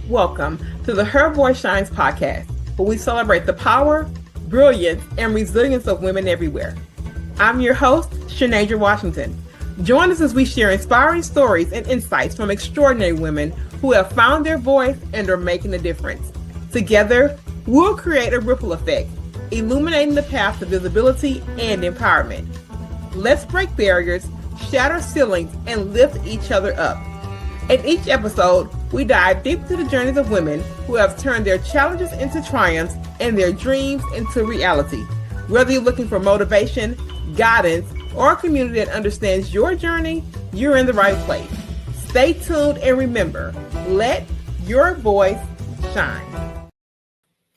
Welcome to the Her Voice Shines podcast, where we celebrate the power, brilliance, and resilience of women everywhere. I'm your host, Shanasia Washington. Join us as we share inspiring stories and insights from extraordinary women who have found their voice and are making a difference. Together, we'll create a ripple effect, illuminating the path to visibility and empowerment. Let's break barriers, shatter ceilings, and lift each other up. In each episode, we dive deep into the journeys of women who have turned their challenges into triumphs and their dreams into reality. Whether you're looking for motivation, guidance, or a community that understands your journey, you're in the right place. Stay tuned and remember, let your voice shine.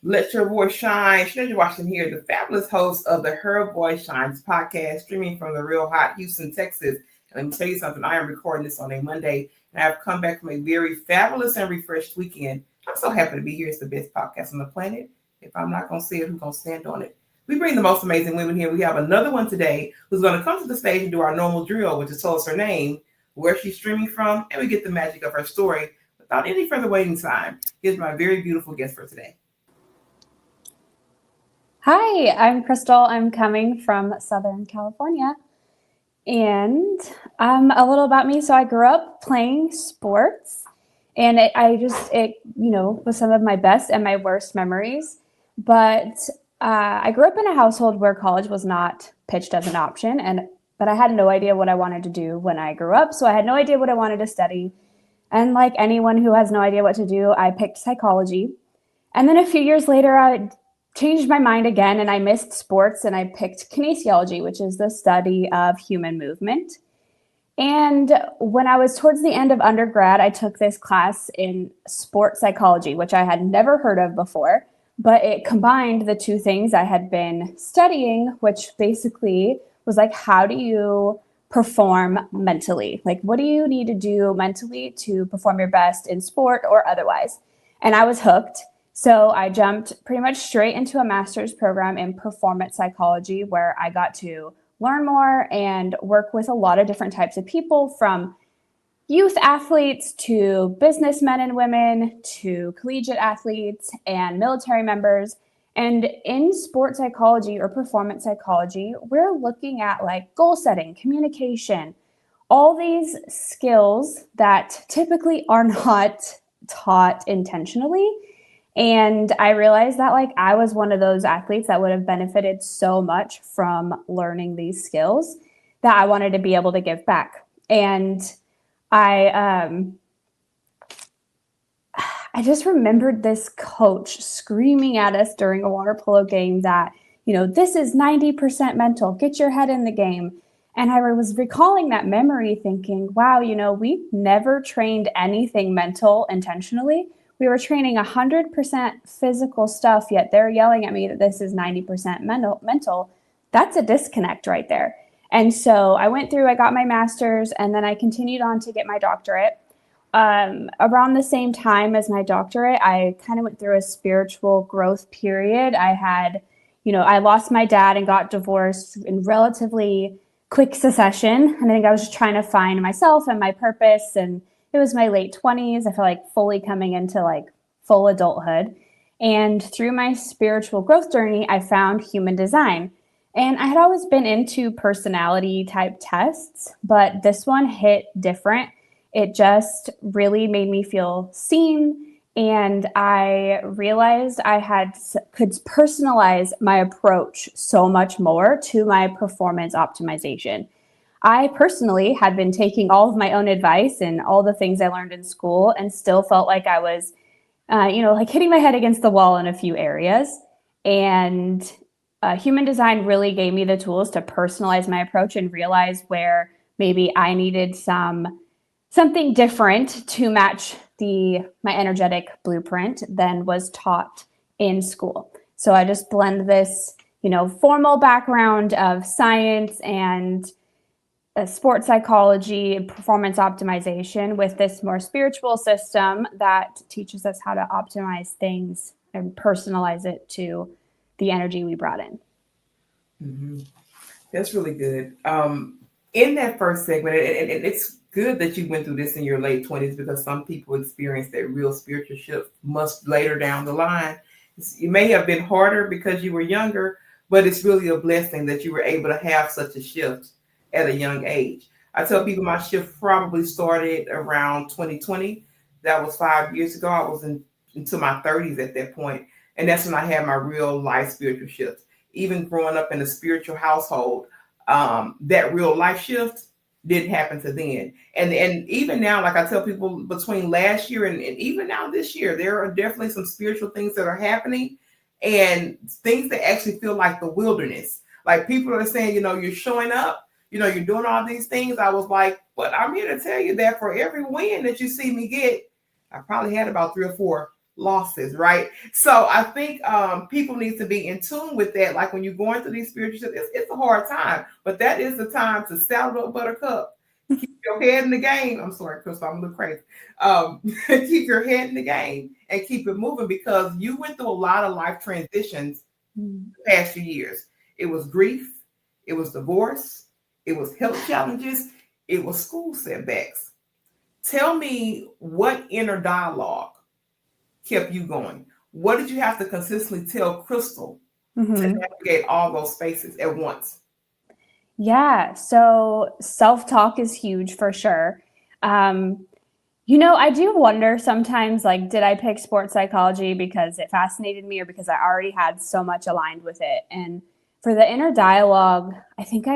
Let your voice shine. Shanasia Washington here, the fabulous host of the Her Voice Shines podcast, streaming from the real hot Houston, Texas. And let me tell you something, I am recording this on a Monday, and I've come back from a very fabulous and refreshed weekend. I'm so happy to be here. It's the best podcast on the planet. If I'm not going to say it, who's going to stand on it? We bring the most amazing women here. We have another one today who's going to come to the stage and do our normal drill, which is tell us her name, where she's streaming from, and we get the magic of her story. Without any further waiting time, here's my very beautiful guest for today. Hi, I'm Krystal. I'm coming from Southern California. And a little about me. So I grew up playing sports, and it was some of my best and my worst memories. But I grew up in a household where college was not pitched as an option, but I had no idea what I wanted to do when I grew up. So I had no idea what I wanted to study. And like anyone who has no idea what to do, I picked psychology. And then a few years later, I changed my mind again, and I missed sports, and I picked kinesiology, which is the study of human movement. And when I was towards the end of undergrad, I took this class in sports psychology, which I had never heard of before, but it combined the two things I had been studying, which basically was like, how do you perform mentally? Like, what do you need to do mentally to perform your best in sport or otherwise? And I was hooked. So I jumped pretty much straight into a master's program in performance psychology, where I got to learn more and work with a lot of different types of people, from youth athletes to businessmen and women to collegiate athletes and military members. And in sports psychology or performance psychology, we're looking at like goal setting, communication, all these skills that typically are not taught intentionally. And I realized that like I was one of those athletes that would have benefited so much from learning these skills that I wanted to be able to give back. And I just remembered this coach screaming at us during a water polo game that, this is 90% mental, get your head in the game. And I was recalling that memory thinking, wow, we never trained anything mental intentionally. We were training 100% physical stuff, yet they're yelling at me that this is 90% mental. That's a disconnect right there. And so I got my master's, and then I continued on to get my doctorate. Around the same time as my doctorate, I kind of went through a spiritual growth period. I had, I lost my dad and got divorced in relatively quick succession. And I think I was just trying to find myself and my purpose, and it was my late 20s. I felt like fully coming into like full adulthood. And through my spiritual growth journey, I found human design. And I had always been into personality type tests, but this one hit different. It just really made me feel seen. And I realized could personalize my approach so much more to my performance optimization. I personally had been taking all of my own advice and all the things I learned in school, and still felt like I was, like hitting my head against the wall in a few areas. And human design really gave me the tools to personalize my approach and realize where maybe I needed something different to match my energetic blueprint than was taught in school. So I just blend this, formal background of science and sports psychology and performance optimization with this more spiritual system that teaches us how to optimize things and personalize it to the energy we brought in. Mm-hmm. That's really good. In that first segment, and it's good that you went through this in your late 20s, because some people experience that real spiritual shift much later down the line. It may have been harder because you were younger, but it's really a blessing that you were able to have such a shift at a young age. I tell people my shift probably started around 2020. That was 5 years ago. I was into my 30s at that point, and that's when I had my real life spiritual shift. Even growing up in a spiritual household, that real life shift didn't happen to then. And even now, like I tell people, between last year and even now this year, there are definitely some spiritual things that are happening, and things that actually feel like the wilderness. Like people are saying, you're showing up, you're doing all these things. I was like, but I'm here to tell you that for every win that you see me get, I probably had about 3 or 4 losses, right? So I think people need to be in tune with that. Like when you're going through these spiritual, it's a hard time, but that is the time to saddle up, buttercup, keep your head in the game. I'm sorry, Krystal, I'm a little crazy. Keep your head in the game and keep it moving, because you went through a lot of life transitions the past few years. It was grief, it was divorce, it was health challenges, it was school setbacks. Tell me what inner dialogue kept you going. What did you have to consistently tell Krystal to navigate all those spaces at once? Yeah, so self-talk is huge for sure. I do wonder sometimes, like, did I pick sports psychology because it fascinated me or because I already had so much aligned with it? And for the inner dialogue, I think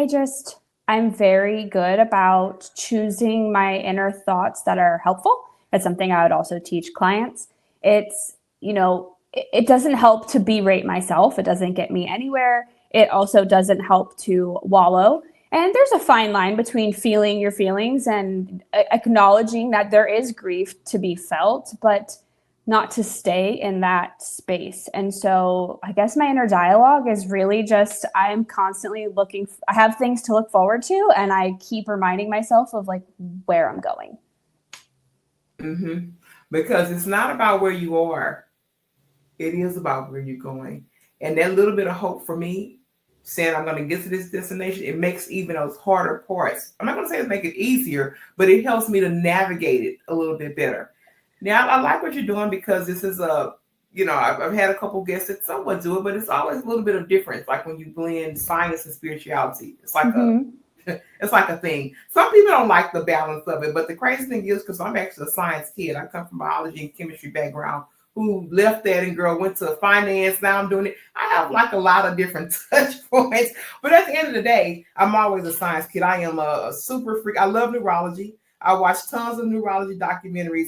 I'm very good about choosing my inner thoughts that are helpful. That's something I would also teach clients. It's, it doesn't help to berate myself. It doesn't get me anywhere. It also doesn't help to wallow. And there's a fine line between feeling your feelings and acknowledging that there is grief to be felt, but not to stay in that space. And so I guess my inner dialogue is really just, I'm constantly I have things to look forward to, and I keep reminding myself of like where I'm going. Mm-hmm. Because it's not about where you are. It is about where you're going. And that little bit of hope for me, saying I'm going to get to this destination, it makes even those harder parts. I'm not going to say it make it easier, but it helps me to navigate it a little bit better. Now, I like what you're doing, because this is I've had a couple guests that somewhat do it, but it's always a little bit of difference. Like when you blend science and spirituality, it's like it's like a thing. Some people don't like the balance of it, but the crazy thing is, because I'm actually a science kid, I come from biology and chemistry background, who left that and went to finance. Now I'm doing it. I have like a lot of different touch points, but at the end of the day, I'm always a science kid. I am a super freak. I love neurology. I watch tons of neurology documentaries.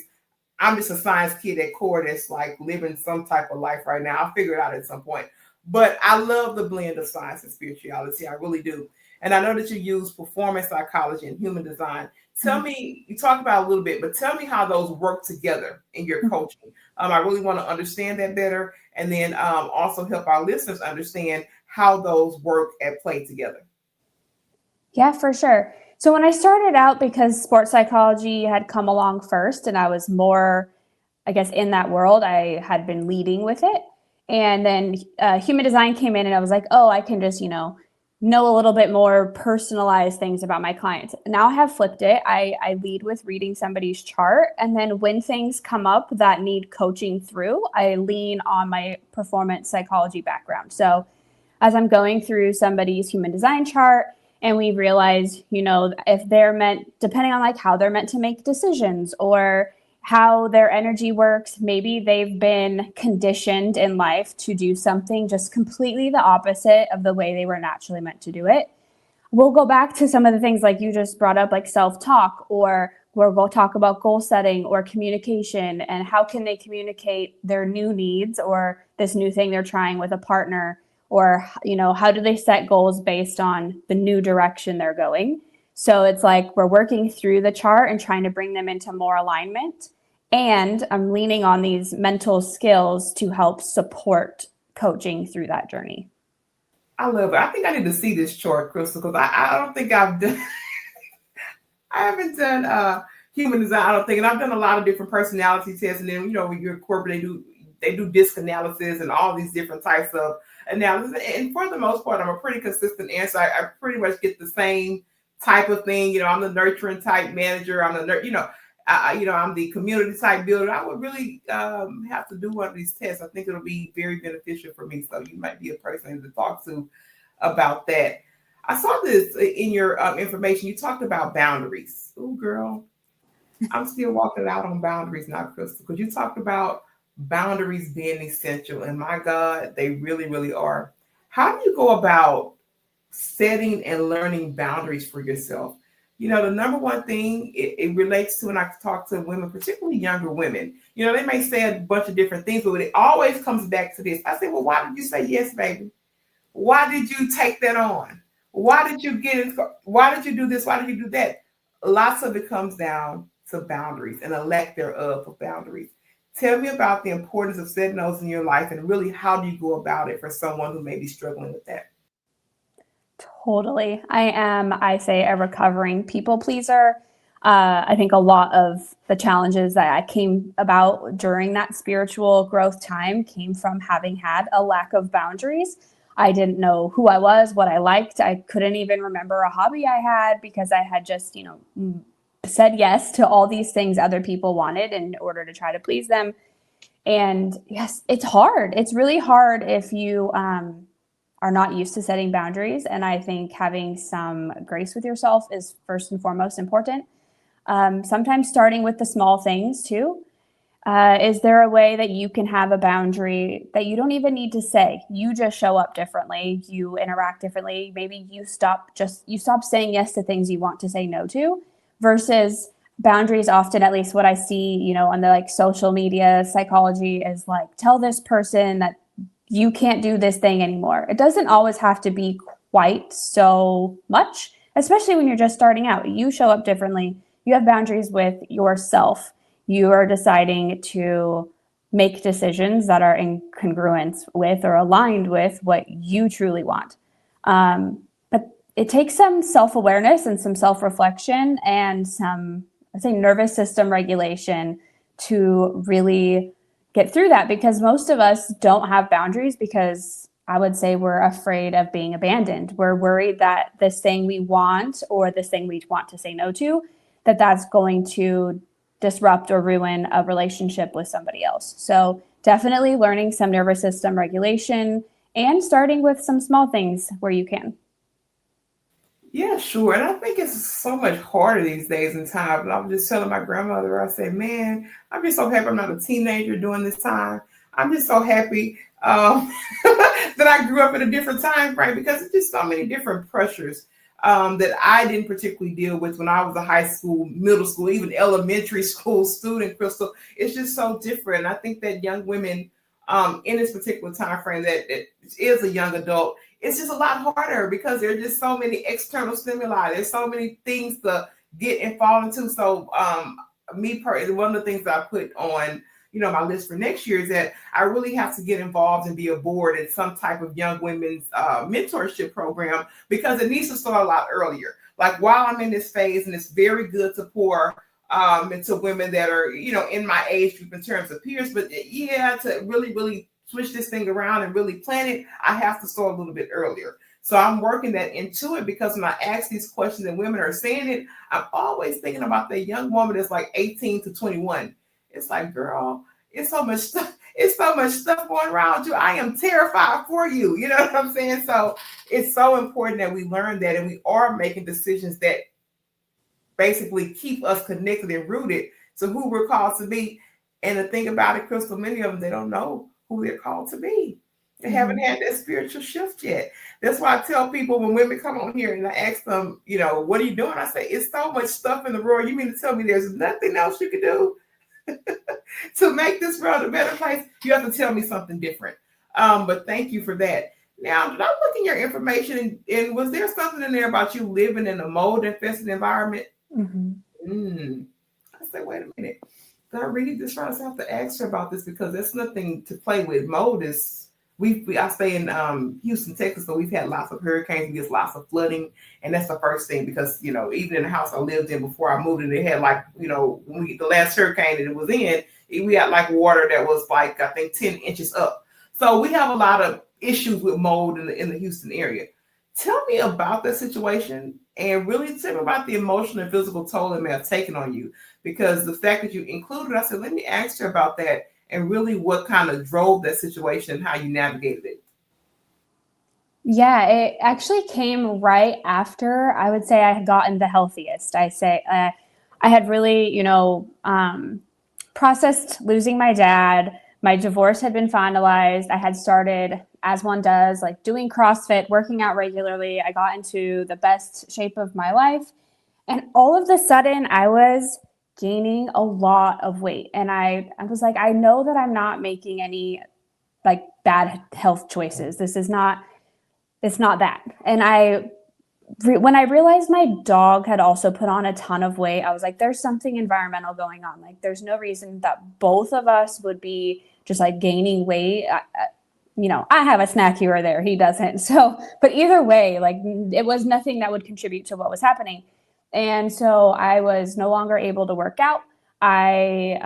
I'm just a science kid at core that's like living some type of life right now. I'll figure it out at some point. But I love the blend of science and spirituality. I really do. And I know that you use performance psychology and human design. Tell me, you talk about it a little bit, but tell me how those work together in your coaching. I really want to understand that better, and then also help our listeners understand how those work at play together. Yeah, for sure. So when I started out, because sports psychology had come along first and I was more, I guess, in that world, I had been leading with it. And then human design came in and I was like, oh, I can just, know a little bit more personalized things about my clients. Now I have flipped it. I lead with reading somebody's chart. And then when things come up that need coaching through, I lean on my performance psychology background. So as I'm going through somebody's human design chart, and we realize, if they're meant, depending on like how they're meant to make decisions or how their energy works, maybe they've been conditioned in life to do something just completely the opposite of the way they were naturally meant to do it. We'll go back to some of the things like you just brought up, like self-talk, or we'll talk about goal setting or communication and how can they communicate their new needs or this new thing they're trying with a partner, or, how do they set goals based on the new direction they're going? So it's like we're working through the chart and trying to bring them into more alignment. And I'm leaning on these mental skills to help support coaching through that journey. I love it. I think I need to see this chart, Krystal, because I don't think I've done, I haven't done human design, I don't think. And I've done a lot of different personality tests. And then, when you're corporate, they do disc analysis and all these different types of analysis. And for the most part, I'm a pretty consistent answer. I pretty much get the same type of thing. You know, I'm the nurturing type manager. I'm the I'm the community type builder. I would really have to do one of these tests. I think it'll be very beneficial for me. So you might be a person to talk to about that. I saw this in your information. You talked about boundaries. Oh, girl, I'm still walking out on boundaries now, Krystal, because you talked about boundaries being essential. And my God, they really, really are. How do you go about setting and learning boundaries for yourself? You know, the number one thing it relates to when I talk to women, particularly younger women, you know, they may say a bunch of different things, but it always comes back to this. I say, well, why did you say yes, baby? Why did you take that on? Why did you why did you do this? Why did you do that? Lots of it comes down to boundaries and a lack thereof of boundaries. Tell me about the importance of setting those in your life and really how do you go about it for someone who may be struggling with that? Totally. I say, a recovering people pleaser. I think a lot of the challenges that I came about during that spiritual growth time came from having had a lack of boundaries. I didn't know who I was, what I liked. I couldn't even remember a hobby I had because I had just, said yes to all these things other people wanted in order to try to please them. And yes, it's hard. It's really hard if you are not used to setting boundaries. And I think having some grace with yourself is first and foremost important. Sometimes starting with the small things too. Is there a way that you can have a boundary that you don't even need to say? You just show up differently. You interact differently. Maybe you stop saying yes to things you want to say no to, versus boundaries. Often, at least what I see, on the social media psychology is tell this person that you can't do this thing anymore. It doesn't always have to be quite so much, especially when you're just starting out. You show up differently. You have boundaries with yourself. You are deciding to make decisions that are in congruence with or aligned with what you truly want. But it takes some self-awareness and some self-reflection and some, I say, nervous system regulation to really get through that, because most of us don't have boundaries because I would say we're afraid of being abandoned. We're worried that this thing we want or this thing we want to say no to, that's going to disrupt or ruin a relationship with somebody else. So definitely learning some nervous system regulation and starting with some small things where you can. Yeah, sure. And I think it's so much harder these days and time. And I was just telling my grandmother, I said, man, I'm just so happy I'm not a teenager during this time. I'm just so happy that I grew up in a different time frame, because it's just so many different pressures that I didn't particularly deal with when I was a high school, middle school, even elementary school student, Krystal. It's just so different. And I think that young women in this particular time frame that is a young adult, it's just a lot harder because there are just so many external stimuli. There's so many things to get involved into. So me personally, one of the things that I put on my list for next year is that I really have to get involved and be a board in some type of young women's mentorship program, because it needs to start a lot earlier. Like while I'm in this phase, and it's very good to pour into women that are, in my age group in terms of peers, but to really, really switch this thing around and really plan it, I have to start a little bit earlier. So I'm working that into it, because when I ask these questions and women are saying it, I'm always thinking about that young woman that's 18 to 21. It's like, girl, it's so much stuff. It's so much stuff going around you. I am terrified for you. You know what I'm saying? So it's so important that we learn that, and we are making decisions that basically keep us connected and rooted to who we're called to be. And the thing about it, Krystal, many of them, they don't know who they're called to be. They haven't had that spiritual shift yet. That's why I tell people when women come on here and I ask them, what are you doing? I say, it's so much stuff in the world. You mean to tell me there's nothing else you can do to make this world a better place? You have to tell me something different. But thank you for that. Now, did I look in your information and was there something in there about you living in a mold infested environment? I said, wait a minute. Did I read this right? I have to ask her about this, because there's nothing to play with. Mold is, I stay in Houston, Texas, so we've had lots of hurricanes. We get lots of flooding, and that's the first thing, because even in the house I lived in before I moved in, it had when we get the last hurricane that it was in, we had water that was I think 10 inches up. So we have a lot of issues with mold in the Houston area. Tell me about that situation and really tell me about the emotional and physical toll it may have taken on you. Because the fact that you included, I said, let me ask you about that and really what kind of drove that situation and how you navigated it. Yeah, it actually came right after I would say I had gotten the healthiest. I had really, processed losing my dad. My divorce had been finalized. I had started, as one does, like doing CrossFit, working out regularly. I got into the best shape of my life. And all of a sudden, I was gaining a lot of weight. And I was like, I know that I'm not making any like bad health choices. It's not that. And when I realized my dog had also put on a ton of weight, I was like, there's something environmental going on. Like, there's no reason that both of us would be just like gaining weight. I have a snack here or there. He doesn't. So, but either way, like it was nothing that would contribute to what was happening. And so I was no longer able to work out. I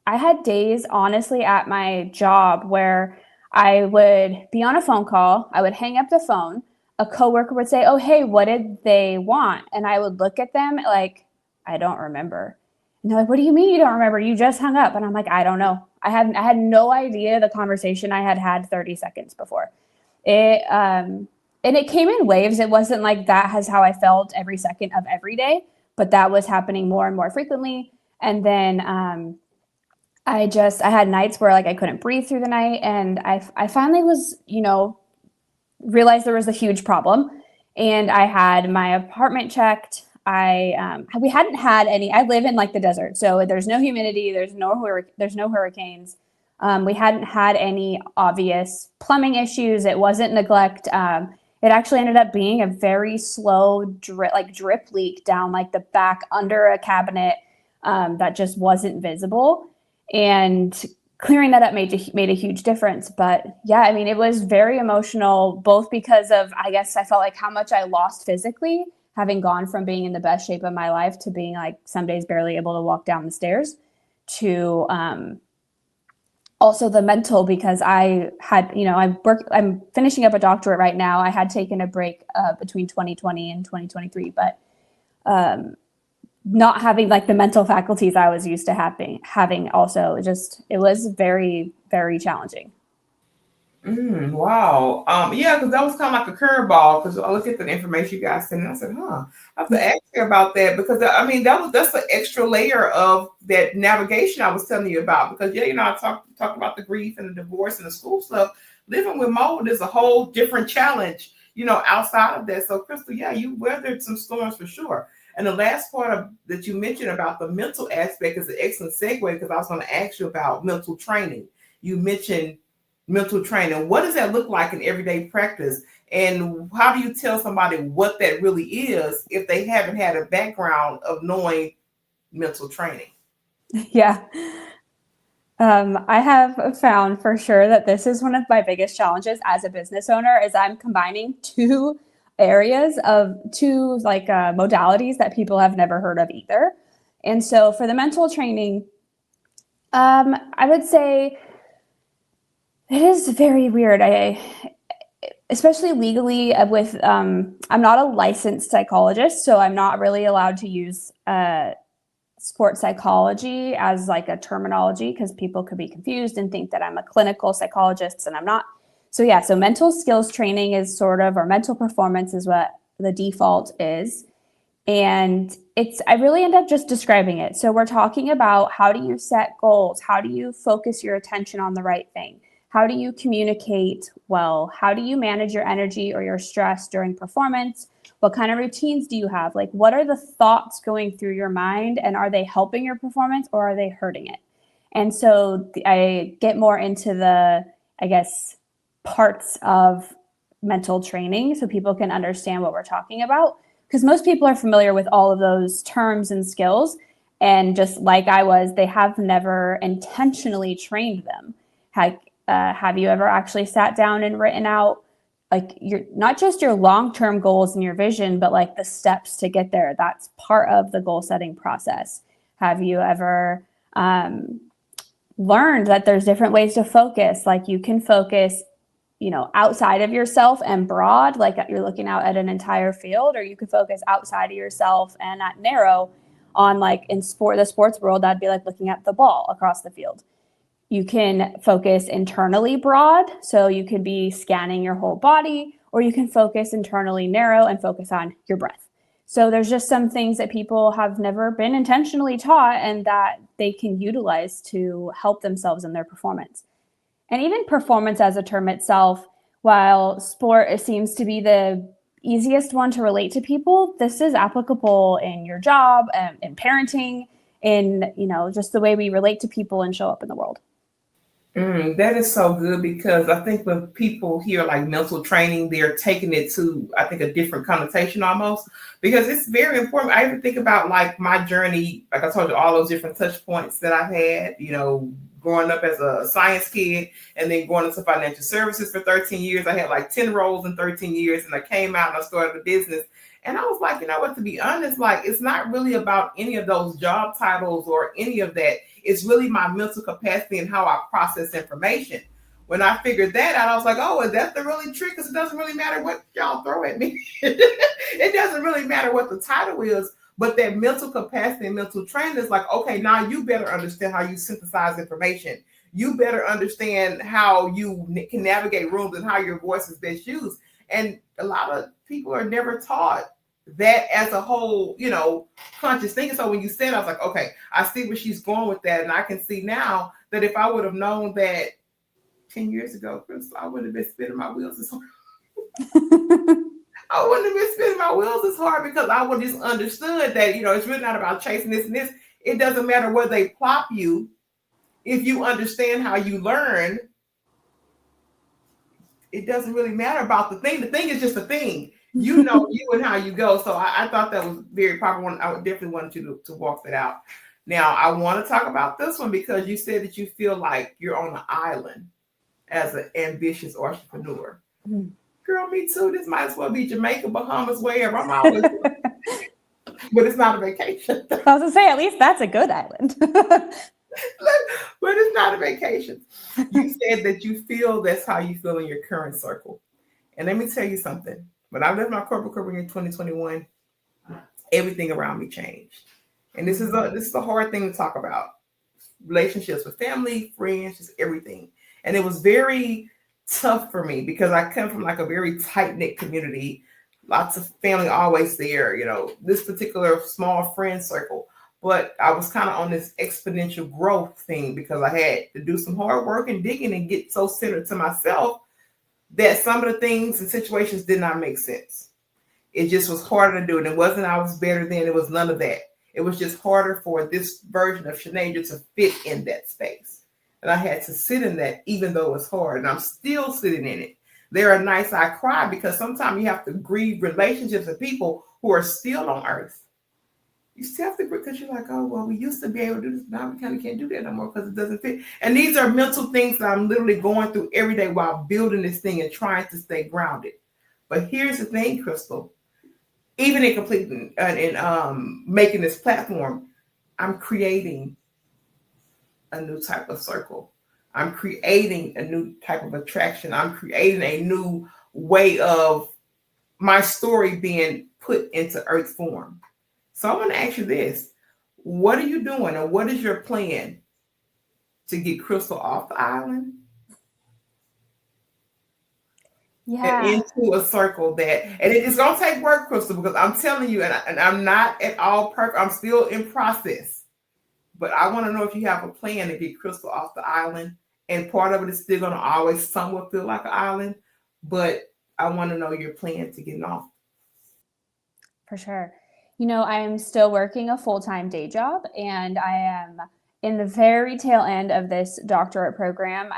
had days, honestly, at my job where I would be on a phone call. I would hang up the phone. A coworker would say, "Oh, hey, what did they want?" And I would look at them like, "I don't remember." And they're like, "What do you mean you don't remember? You just hung up." And I'm like, "I don't know. I had no idea the conversation I had 30 seconds before." It and it came in waves. It wasn't like that is how I felt every second of every day, but that was happening more and more frequently. And then I had nights where like I couldn't breathe through the night, and I finally was, realized there was a huge problem, and I had my apartment checked. We hadn't had any. I live in like the desert, so there's no humidity. There's no hurricanes. We hadn't had any obvious plumbing issues. It wasn't neglect. It actually ended up being a very slow drip leak down like the back under a cabinet that just wasn't visible. And clearing that up made a huge difference. But yeah, I mean, it was very emotional, both because of, I guess I felt like how much I lost physically, having gone from being in the best shape of my life to being like some days barely able to walk down the stairs, to also the mental, because I had, I'm finishing up a doctorate right now. I had taken a break between 2020 and 2023, but not having like the mental faculties I was used to having also it was very, very challenging. Wow. Yeah, because that was kind of like a curveball. Because I look at the information you guys sent, and I said, I have to ask you about that, because I mean that's an extra layer of that navigation I was telling you about. Because I talked about the grief and the divorce and the school stuff. Living with mold is a whole different challenge, outside of that. So, Krystal, yeah, you weathered some storms for sure. And the last part that you mentioned about the mental aspect is an excellent segue, because I was going to ask you about mental training. You mentioned mental training. What does that look like in everyday practice? And how do you tell somebody what that really is if they haven't had a background of knowing mental training? Yeah. I have found for sure that this is one of my biggest challenges as a business owner, is I'm combining two modalities that people have never heard of either. And so for the mental training, I would say it is very weird. Especially legally I'm not a licensed psychologist, so I'm not really allowed to use sports psychology as like a terminology, because people could be confused and think that I'm a clinical psychologist, and I'm not. So yeah, so mental skills training is or mental performance is what the default is. And I really end up just describing it. So we're talking about, how do you set goals? How do you focus your attention on the right thing? How do you communicate well? How do you manage your energy or your stress during performance? What kind of routines do you have? Like, what are the thoughts going through your mind, and are they helping your performance or are they hurting it? And so I get more into the, I guess, parts of mental training so people can understand what we're talking about. Because most people are familiar with all of those terms and skills. And just like I was, they have never intentionally trained them. Have you ever actually sat down and written out like not just your long-term goals and your vision, but like the steps to get there? That's part of the goal setting process. Have you ever learned that there's different ways to focus? Like, you can focus, outside of yourself and broad, like you're looking out at an entire field, or you could focus outside of yourself and at narrow on, like in the sports world, that'd be like looking at the ball across the field. You can focus internally broad, so you could be scanning your whole body, or you can focus internally narrow and focus on your breath. So there's just some things that people have never been intentionally taught and that they can utilize to help themselves in their performance. And even performance as a term itself, while sport, it seems to be the easiest one to relate to people, this is applicable in your job, in parenting, in, just the way we relate to people and show up in the world. That is so good, because I think when people hear like mental training, they're taking it to, I think, a different connotation almost, because it's very important. I even think about like my journey, like I told you, all those different touch points that I've had, growing up as a science kid and then going into financial services for 13 years. I had like 10 roles in 13 years, and I came out and I started a business. And I was like, to be honest, like, it's not really about any of those job titles or any of that. It's really my mental capacity and how I process information. When I figured that out, I was like, oh, is that the really trick? Because it doesn't really matter what y'all throw at me. It doesn't really matter what the title is, but that mental capacity and mental training is like, okay, now you better understand how you synthesize information. You better understand how you can navigate rooms and how your voice is best used. And a lot of people are never taught that as a whole, conscious thinking. So when you said, I was like, okay, I see where she's going with that. And I can see now that if I would have known that 10 years ago, Krystal, I wouldn't have been spinning my wheels as hard. I wouldn't have been spinning my wheels as hard, because I would have just understood that, it's really not about chasing this and this. It doesn't matter where they plop you. If you understand how you learn, it doesn't really matter about the thing. The thing is just a thing. You and how you go. So I thought that was very powerful. I would definitely want you to walk that out. Now, I want to talk about this one, because you said that you feel like you're on an island as an ambitious entrepreneur. Mm-hmm. Girl, me too. This might as well be Jamaica, Bahamas, wherever. I'm always but it's not a vacation. I was going to say, at least that's a good island. But it's not a vacation. You said that you feel that's how you feel in your current circle. And let me tell you something. When I left my corporate career in 2021, everything around me changed. And this is a hard thing to talk about. Relationships with family, friends, just everything. And it was very tough for me, because I come from like a very tight-knit community. Lots of family always there, this particular small friend circle. But I was kind of on this exponential growth thing, because I had to do some hard work and digging and get so centered to myself that some of the things and situations did not make sense. It just was harder to do. And it wasn't I was better than, it was none of that. It was just harder for this version of Shanasia to fit in that space. And I had to sit in that, even though it's hard. And I'm still sitting in it. There are nights I cry, because sometimes you have to grieve relationships and people who are still on earth. You still have to, because you're like, oh, well, we used to be able to do this. Now we kind of can't do that no more, because it doesn't fit. And these are mental things that I'm literally going through every day while building this thing and trying to stay grounded. But here's the thing, Krystal. Even in completing and making this platform, I'm creating a new type of circle. I'm creating a new type of attraction. I'm creating a new way of my story being put into earth form. So I want to ask you this. What are you doing, or what is your plan to get Krystal off the island? Yeah. And into a circle that, and it's going to take work, Krystal, because I'm telling you, and I'm not at all perfect. I'm still in process. But I want to know if you have a plan to get Krystal off the island. And part of it is still going to always somewhat feel like an island. But I want to know your plan to get off. For sure. I'm still working a full-time day job, and I am in the very tail end of this doctorate program.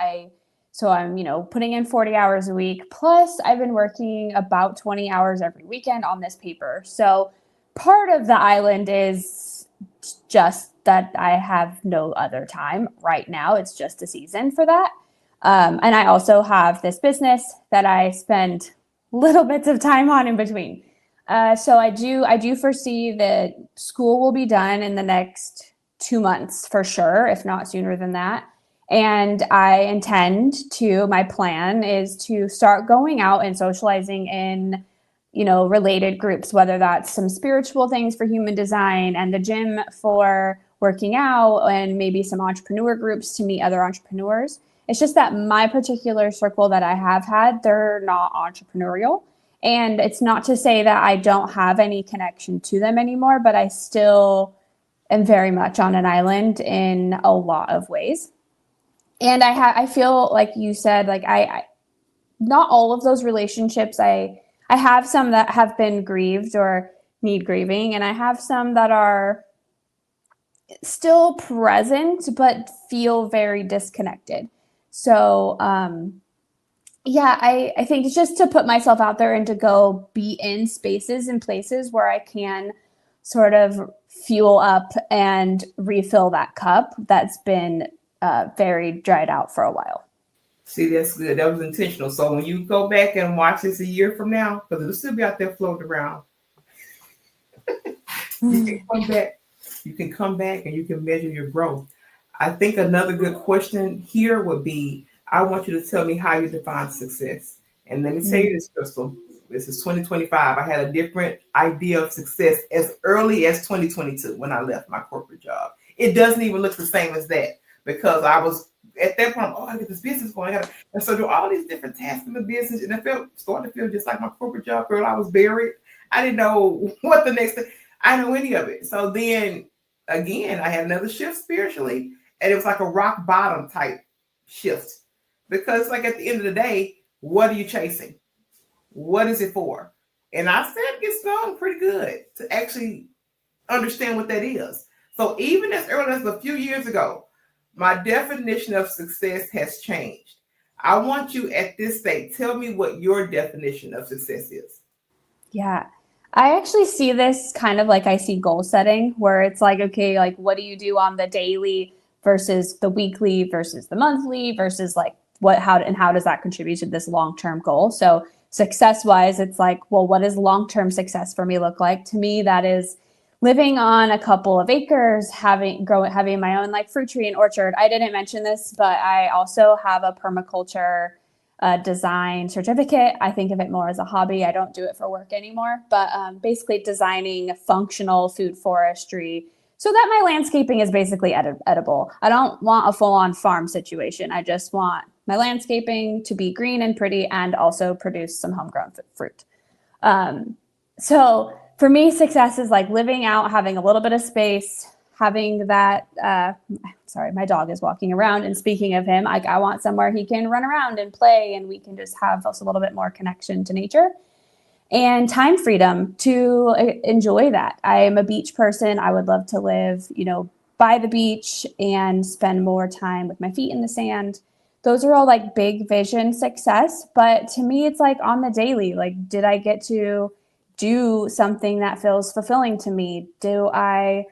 So I'm, putting in 40 hours a week. Plus, I've been working about 20 hours every weekend on this paper. So part of the island is just that I have no other time right now. It's just a season for that. And I also have this business that I spend little bits of time on in between. So I do foresee that school will be done in the next 2 months for sure, if not sooner than that. And I intend to, my plan is to start going out and socializing in, related groups, whether that's some spiritual things for human design and the gym for working out, and maybe some entrepreneur groups to meet other entrepreneurs. It's just that my particular circle that I have had, they're not entrepreneurial. And it's not to say that I don't have any connection to them anymore, but I still am very much on an island in a lot of ways. And I feel like you said, like I not all of those relationships, I have some that have been grieved or need grieving, and I have some that are still present but feel very disconnected. So I think it's just to put myself out there and to go be in spaces and places where I can sort of fuel up and refill that cup that's been very dried out for a while. See, that's good. That was intentional. So when you go back and watch this a year from now, because it'll still be out there floating around, you can come back. You can come back and you can measure your growth. I think another good question here would be, I want you to tell me how you define success. And let me tell you this, Krystal. This is 2025. I had a different idea of success as early as 2022 when I left my corporate job. It doesn't even look the same as that, because I was at that point, I get this business going. And so do all these different tasks in the business. And I started to feel just like my corporate job, girl. I was buried. I didn't know what the next thing, I didn't know any of it. So then again, I had another shift spiritually, and it was like a rock bottom type shift. Because like at the end of the day, what are you chasing? What is it for? And I said, get stung pretty good to actually understand what that is. So even as early as a few years ago, my definition of success has changed. I want you at this stage, tell me what your definition of success is. Yeah. I actually see this kind of like I see goal setting, where it's like, okay, like what do you do on the daily versus the weekly versus the monthly versus like how does that contribute to this long-term goal? So success-wise, it's like, well, what does long-term success for me look like? To me, that is living on a couple of acres, having my own like fruit tree and orchard. I didn't mention this, but I also have a permaculture design certificate. I think of it more as a hobby. I don't do it for work anymore, but basically designing functional food forestry so that my landscaping is basically edible. I don't want a full-on farm situation. I just want my landscaping to be green and pretty and also produce some homegrown fruit. So for me, success is like living out, having a little bit of space, having that, sorry, my dog is walking around. And speaking of him, I want somewhere he can run around and play, and we can just have us a little bit more connection to nature and time freedom to enjoy that. I am a beach person. I would love to live, by the beach and spend more time with my feet in the sand. Those are all like big vision success. But to me, it's like on the daily, like, did I get to do something that feels fulfilling to me? Do I,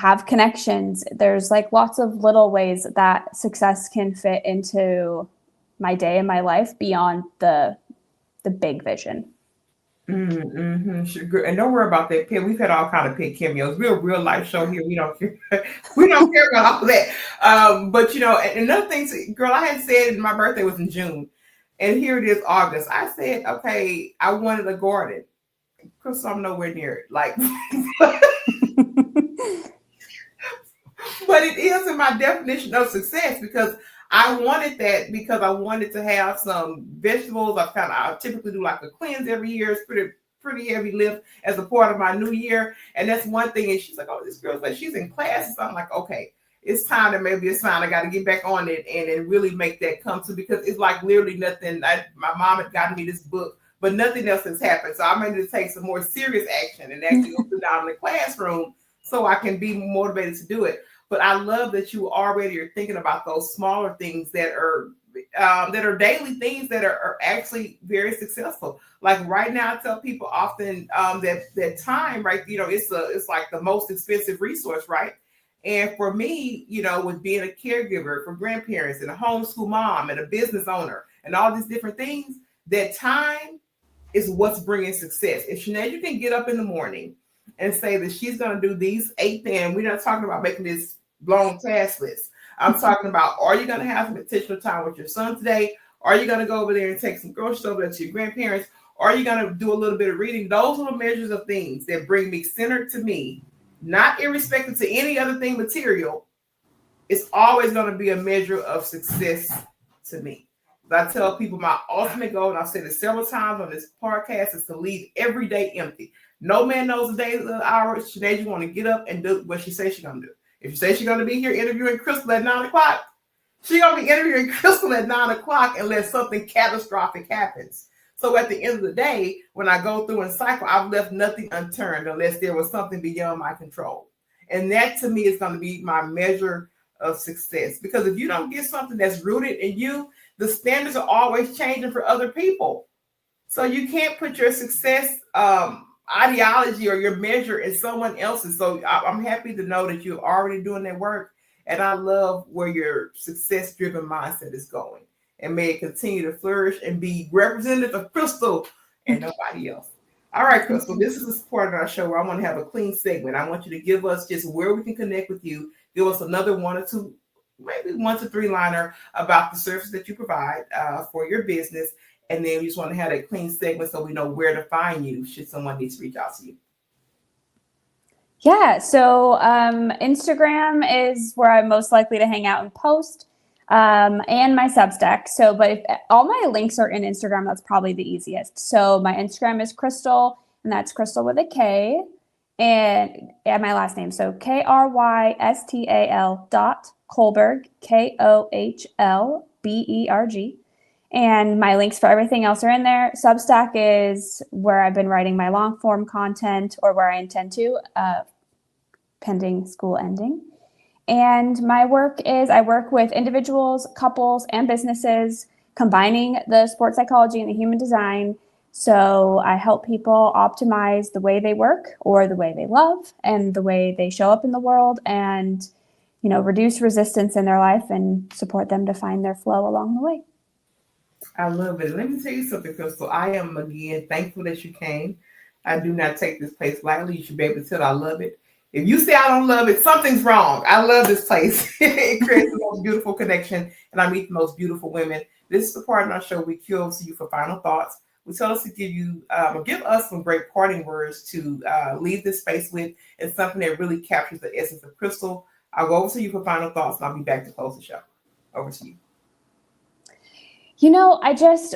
have connections? There's like lots of little ways that success can fit into my day and my life beyond the big vision. Mm-hmm. Sure. And don't worry about that, Pim. We've had all kind of pet cameos. We're a real life show here. We don't care. We don't care about all that. But and another thing, girl, I had said my birthday was in June, and here it is August. I said, okay, I wanted a garden. Because I'm nowhere near it. Like, but it is in my definition of success, because I wanted that, because I wanted to have some vegetables. I typically do like a cleanse every year. It's pretty heavy lift as a part of my new year. And that's one thing. And she's like, oh, this girl's like, she's in classes. So I'm like, okay, it's time to maybe it's time. I got to get back on it and really make that come to, because it's like literally nothing. My mom had gotten me this book, but nothing else has happened. So I'm ready to take some more serious action and actually go down in the classroom so I can be motivated to do it. But I love that you already are thinking about those smaller things that are daily things that are actually very successful. Like right now, I tell people often that time, right? It's like the most expensive resource, right? And for me, with being a caregiver for grandparents and a homeschool mom and a business owner and all these different things, that time is what's bringing success. If Sinead can get up in the morning and say that she's going to do these 8 things, we're not talking about making this long task list. I'm talking about, are you going to have some intentional time with your son today? Are you going to go over there and take some groceries over there to your grandparents? Are you going to do a little bit of reading? Those are the measures of things that bring me centered to me, not irrespective to any other thing material. It's always going to be a measure of success to me. But I tell people my ultimate goal, and I've said it several times on this podcast, is to leave every day empty. No man knows the days or the hours. Sinead, you want to get up and do what she says she's going to do. If she says she's going to be here interviewing Krystal at 9 o'clock, she's going to be interviewing Krystal at 9 o'clock unless something catastrophic happens. So at the end of the day, when I go through and cycle, I've left nothing unturned unless there was something beyond my control. And that to me is going to be my measure of success. Because if you don't get something that's rooted in you, the standards are always changing for other people. So you can't put your success ideology or your measure in someone else's. So I'm happy to know that you're already doing that work. And I love where your success-driven mindset is going. And may it continue to flourish and be representative of Krystal and nobody else. All right, Krystal, this is the part of our show where I want to have a clean segment. I want you to give us just where we can connect with you. Give us another 1 or 2, maybe 1 to 3 liner about the service that you provide for your business. And then we just want to have a clean segment so we know where to find you should someone need to reach out to you. Yeah, so Instagram is where I'm most likely to hang out and post, and my Substack. So, but if all my links are in Instagram, that's probably the easiest. So my Instagram is Krystal, and that's Krystal with a K, and my last name. So Krystal.Kohlberg, Kohlberg. And my links for everything else are in there. Substack is where I've been writing my long form content, or where I intend to, pending school ending. And my work is I work with individuals, couples, and businesses, combining the sports psychology and the human design. So I help people optimize the way they work, or the way they love, and the way they show up in the world, and, you know, reduce resistance in their life and support them to find their flow along the way. I love it. Let me tell you something, Krystal. I am, again, thankful that you came. I do not take this place lightly. You should be able to tell I love it. If you say I don't love it, something's wrong. I love this place. It creates the most beautiful connection, and I meet the most beautiful women. This is the part of our show we cue to you for final thoughts. We tell us to give us some great parting words to leave this space with, and something that really captures the essence of Krystal. I'll go over to you for final thoughts, and I'll be back to close the show. Over to you. You know,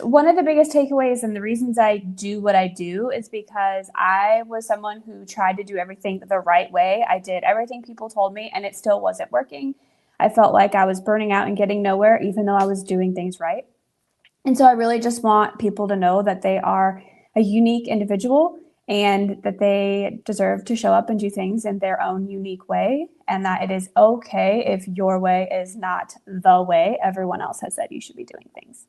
one of the biggest takeaways and the reasons I do what I do is because I was someone who tried to do everything the right way. I did everything people told me, and it still wasn't working. I felt like I was burning out and getting nowhere, even though I was doing things right. And so I really just want people to know that they are a unique individual, and that they deserve to show up and do things in their own unique way, and that it is okay if your way is not the way everyone else has said you should be doing things.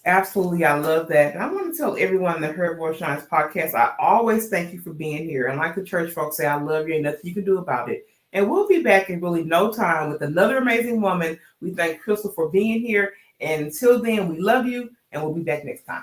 Absolutely. I love that. And I want to tell everyone in the Her Voice Shines podcast, I always thank you for being here. And like the church folks say, I love you. Ain't nothing you can do about it. And we'll be back in really no time with another amazing woman. We thank Krystal for being here. And until then, we love you, and we'll be back next time.